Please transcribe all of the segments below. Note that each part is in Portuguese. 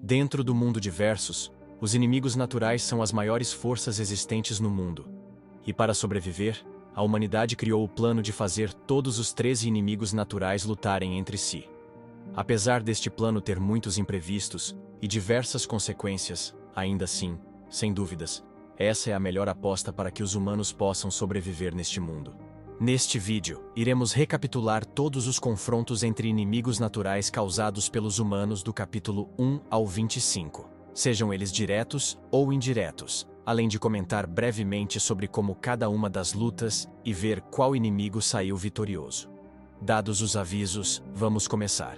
Dentro do mundo de Versus, os inimigos naturais são as maiores forças existentes no mundo. E para sobreviver, a humanidade criou o plano de fazer todos os 13 inimigos naturais lutarem entre si. Apesar deste plano ter muitos imprevistos e diversas consequências, ainda assim, sem dúvidas, essa é a melhor aposta para que os humanos possam sobreviver neste mundo. Neste vídeo, iremos recapitular todos os confrontos entre inimigos naturais causados pelos humanos do capítulo 1 ao 25, sejam eles diretos ou indiretos, além de comentar brevemente sobre como cada uma das lutas e ver qual inimigo saiu vitorioso. Dados os avisos, vamos começar.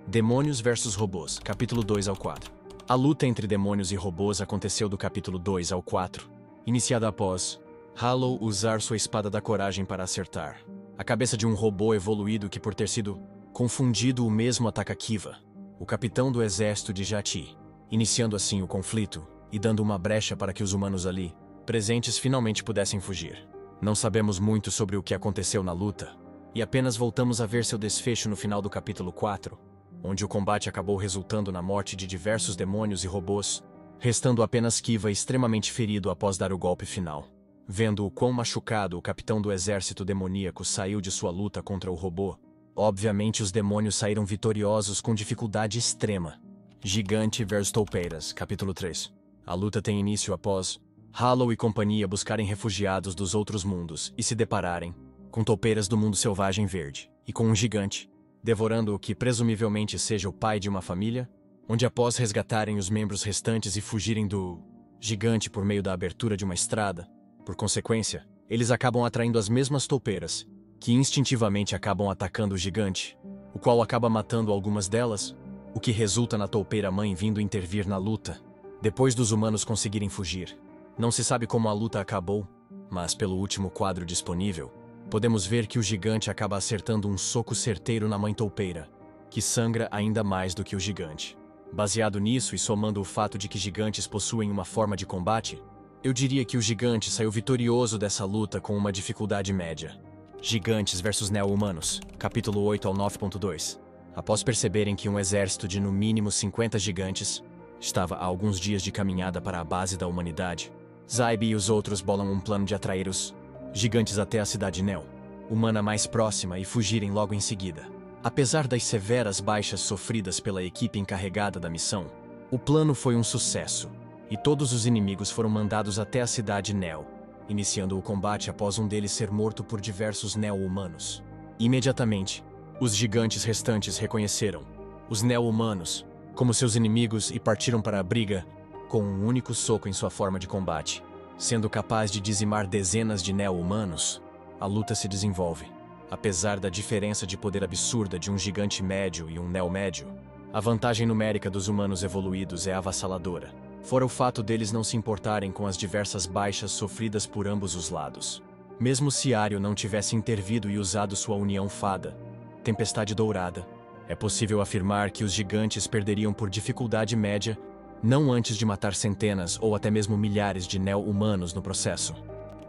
Demônios vs Robôs, capítulo 2 ao 4. A luta entre demônios e robôs aconteceu do capítulo 2 ao 4, iniciada após Hollow usar sua espada da coragem para acertar a cabeça de um robô evoluído que, por ter sido confundido, o mesmo ataca Kiva, o capitão do exército de Jati, iniciando assim o conflito e dando uma brecha para que os humanos ali presentes finalmente pudessem fugir. Não sabemos muito sobre o que aconteceu na luta, e apenas voltamos a ver seu desfecho no final do capítulo 4, onde o combate acabou resultando na morte de diversos demônios e robôs, restando apenas Kiva extremamente ferido após dar o golpe final. Vendo o quão machucado o capitão do exército demoníaco saiu de sua luta contra o robô, obviamente os demônios saíram vitoriosos com dificuldade extrema. Gigante vs Toupeiras, capítulo 3. A luta tem início após Hollow e companhia buscarem refugiados dos outros mundos e se depararem com Toupeiras do mundo selvagem verde, e com um gigante, devorando o que presumivelmente seja o pai de uma família, onde após resgatarem os membros restantes e fugirem do gigante por meio da abertura de uma estrada, por consequência, eles acabam atraindo as mesmas toupeiras, que instintivamente acabam atacando o gigante, o qual acaba matando algumas delas, o que resulta na toupeira-mãe vindo intervir na luta, depois dos humanos conseguirem fugir. Não se sabe como a luta acabou, mas pelo último quadro disponível, podemos ver que o gigante acaba acertando um soco certeiro na mãe toupeira, que sangra ainda mais do que o gigante. Baseado nisso e somando o fato de que gigantes possuem uma forma de combate, eu diria que o gigante saiu vitorioso dessa luta com uma dificuldade média. Gigantes vs Neo-Humanos, capítulo 8 ao 9.2. Após perceberem que um exército de no mínimo 50 gigantes estava a alguns dias de caminhada para a base da humanidade, Zybe e os outros bolam um plano de atrair os gigantes até a cidade Neo, humana mais próxima, e fugirem logo em seguida. Apesar das severas baixas sofridas pela equipe encarregada da missão, o plano foi um sucesso, e todos os inimigos foram mandados até a cidade Neo, iniciando o combate após um deles ser morto por diversos Neo-Humanos. Imediatamente, os gigantes restantes reconheceram os Neo-Humanos como seus inimigos e partiram para a briga com um único soco em sua forma de combate. Sendo capaz de dizimar dezenas de Neo-Humanos, a luta se desenvolve. Apesar da diferença de poder absurda de um gigante médio e um Neo-médio, a vantagem numérica dos humanos evoluídos é avassaladora, fora o fato deles não se importarem com as diversas baixas sofridas por ambos os lados. Mesmo se Ario não tivesse intervido e usado sua união fada, Tempestade Dourada, é possível afirmar que os gigantes perderiam por dificuldade média, não antes de matar centenas ou até mesmo milhares de Neo-Humanos no processo.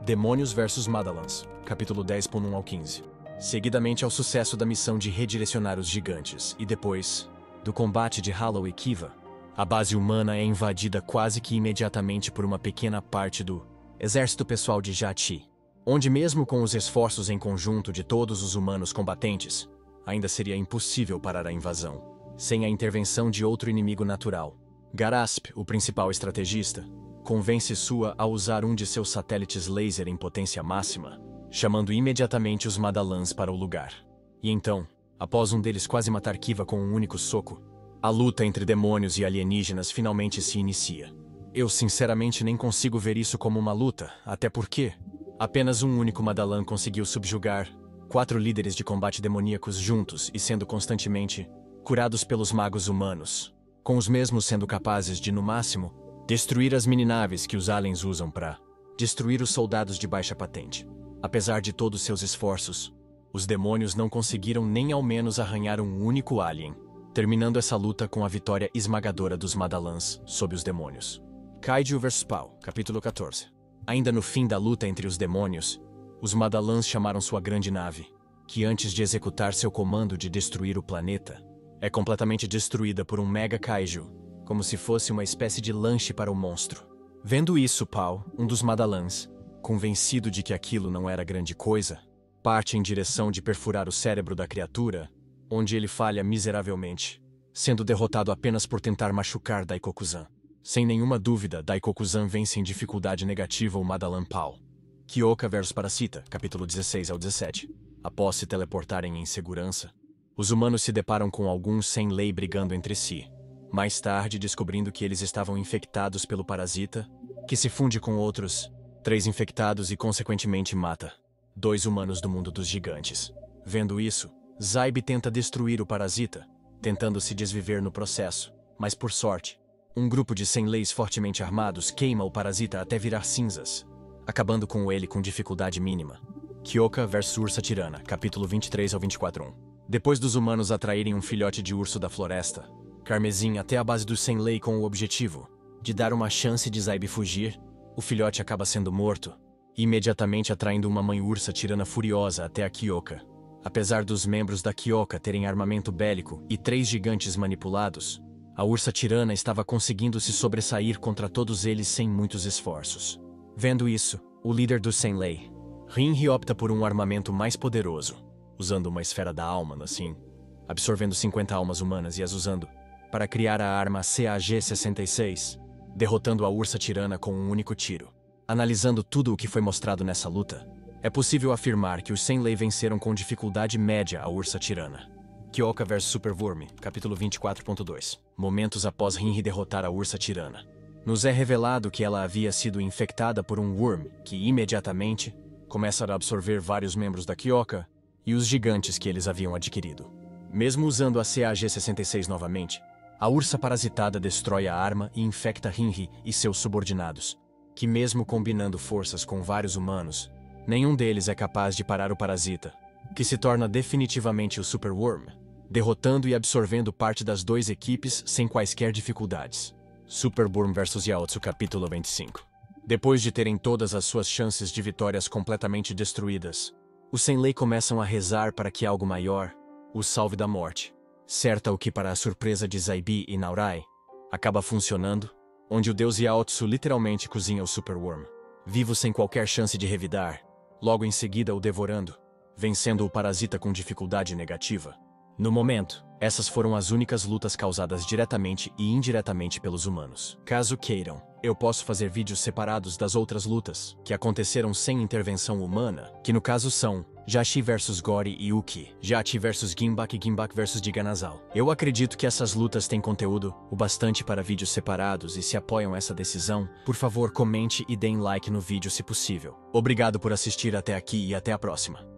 Demônios vs Madalans, capítulo 10.1 ao 15. Seguidamente ao sucesso da missão de redirecionar os gigantes e depois do combate de Hollow e Kiva, a base humana é invadida quase que imediatamente por uma pequena parte do exército pessoal de Jati, onde mesmo com os esforços em conjunto de todos os humanos combatentes, ainda seria impossível parar a invasão, sem a intervenção de outro inimigo natural. Garasp, o principal estrategista, convence Sua a usar um de seus satélites laser em potência máxima, chamando imediatamente os Madalans para o lugar. E então, após um deles quase matar Kiva com um único soco, a luta entre demônios e alienígenas finalmente se inicia. Eu sinceramente nem consigo ver isso como uma luta, até porque apenas um único Madalan conseguiu subjugar 4 líderes de combate demoníacos juntos e sendo constantemente curados pelos magos humanos, com os mesmos sendo capazes de, no máximo, destruir as mininaves que os aliens usam para destruir os soldados de baixa patente. Apesar de todos seus esforços, os demônios não conseguiram nem ao menos arranhar um único alien, terminando essa luta com a vitória esmagadora dos Madalans sobre os demônios. Kaiju vs Pau, capítulo 14. Ainda no fim da luta entre os demônios, os Madalans chamaram sua grande nave, que antes de executar seu comando de destruir o planeta, é completamente destruída por um Mega Kaiju, como se fosse uma espécie de lanche para o monstro. Vendo isso, Pau, um dos Madalans, convencido de que aquilo não era grande coisa, parte em direção de perfurar o cérebro da criatura, onde ele falha miseravelmente, sendo derrotado apenas por tentar machucar Daikoku-san. Sem nenhuma dúvida, Daikoku-san vence em dificuldade negativa o Madalan Pau. Kyoka vs Parasita, capítulo 16 ao 17. Após se teleportarem em segurança, os humanos se deparam com alguns sem-lei brigando entre si. Mais tarde, descobrindo que eles estavam infectados pelo parasita, que se funde com outros 3 infectados e consequentemente mata 2 humanos do mundo dos gigantes. Vendo isso, Zaib tenta destruir o parasita, tentando se desviver no processo, mas por sorte, um grupo de sem-leis fortemente armados queima o parasita até virar cinzas, acabando com ele com dificuldade mínima. Kyoka vs Ursa Tirana, capítulo 23 ao 24. Depois dos humanos atraírem um filhote de urso da floresta, Carmesim até a base do sem-lei com o objetivo de dar uma chance de Zaib fugir, o filhote acaba sendo morto, imediatamente atraindo uma mãe ursa tirana furiosa até a Kyoka. Apesar dos membros da Kyoka terem armamento bélico e 3 gigantes manipulados, a ursa tirana estava conseguindo se sobressair contra todos eles sem muitos esforços. Vendo isso, o líder do Senlei, Rinri, opta por um armamento mais poderoso, usando uma esfera da alma, assim, absorvendo 50 almas humanas e as usando para criar a arma CAG-66, derrotando a ursa tirana com um único tiro. Analisando tudo o que foi mostrado nessa luta, é possível afirmar que os Senlei venceram com dificuldade média a ursa tirana. Kyoka vs Superworm, capítulo 24.2. Momentos após Rinri derrotar a ursa tirana, nos é revelado que ela havia sido infectada por um worm que imediatamente começa a absorver vários membros da Kyoka e os gigantes que eles haviam adquirido. Mesmo usando a CAG-66 novamente, a ursa parasitada destrói a arma e infecta Rinri e seus subordinados, que mesmo combinando forças com vários humanos, nenhum deles é capaz de parar o parasita, que se torna definitivamente o Superworm, derrotando e absorvendo parte das 2 equipes sem quaisquer dificuldades. Superworm vs Yaotsu, capítulo 25. Depois de terem todas as suas chances de vitórias completamente destruídas, os Senlei começam a rezar para que algo maior os salve da morte. Certa o que, para a surpresa de Zaibi e Naurai, acaba funcionando, onde o deus Yaotsu literalmente cozinha o Superworm, vivo sem qualquer chance de revidar, logo em seguida o devorando, vencendo o parasita com dificuldade negativa. No momento, essas foram as únicas lutas causadas diretamente e indiretamente pelos humanos. Caso queiram, eu posso fazer vídeos separados das outras lutas, que aconteceram sem intervenção humana, que no caso são Jashi vs Gori e Uki, Jachi vs Gimbak e Gimbak vs Diganazal. Eu acredito que essas lutas têm conteúdo o bastante para vídeos separados, e se apoiam essa decisão, por favor comente e deem like no vídeo se possível. Obrigado por assistir até aqui e até a próxima.